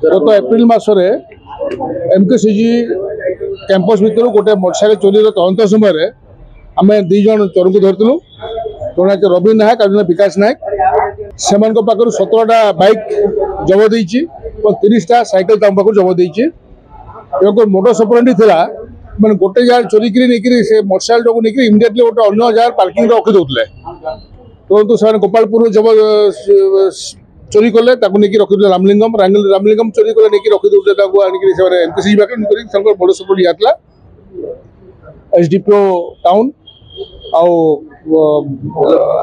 गत April मसरे MKCG campus भितर गोटे मोटरसाइकेल चोरी तदंत समय आम दीज चोर को धरलु जड़े रवि नायक और विकास नायक से 17टा बाइक जबत हो 30टा साइकेल पाखु जबत हो मोटर सपरेंडी था मैंने गोटे जगह चोरी नहीं मोटरसाइकेल टाक नहीं इमिडिएटली गोटे अन्य जगह पार्किंग रखी दौले तुरंत से गोपालपुर जब चोरी कले रखी रामलिंगम रामलिंगम चोरी कले नहीं रखी दौले एमकेसीजी पाखे मोटर सपरेंडी आता एसडीपीओ टाउन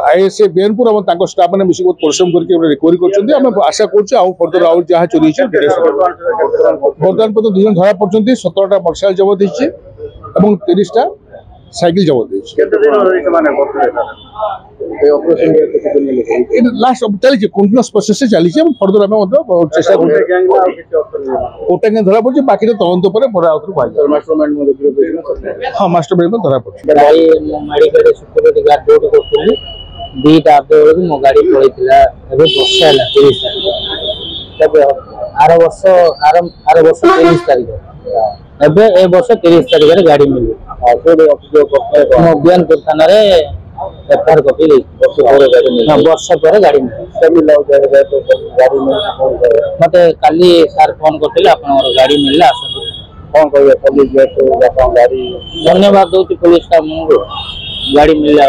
आईएसए बेनपुर और स्टाफ मैंने मिसिक बहुत परिश्रम करके रिकवरी कर आशा कर आउ जहाँ चोरी बर्तमान पर्यटन 2 जन धरा पड़ते 17टा मोटरसाइकेल जबत हो 30टा साइकिल जबत लास्ट चली कंटिन्यूअस प्रोसेस से चली फर्दर आम चेष्टा गोटे धरा पड़े बाकी तदंत हाँ मास्टर माइंड धरा पड़े दीटा मो गाड़ी पड़ता आर वर्ष 30 तारीख ए वर्ष 30 तारीख गाड़ी मिली मो बियानपुर थाना एफआईआर कॉपी वर्ष पर गाड़ी मत काली सार फोन करते गाड़ी मिलला कौन कह पुलिस गाड़ी धन्यवाद दूसरी पुलिस का गाड़ी मिलला।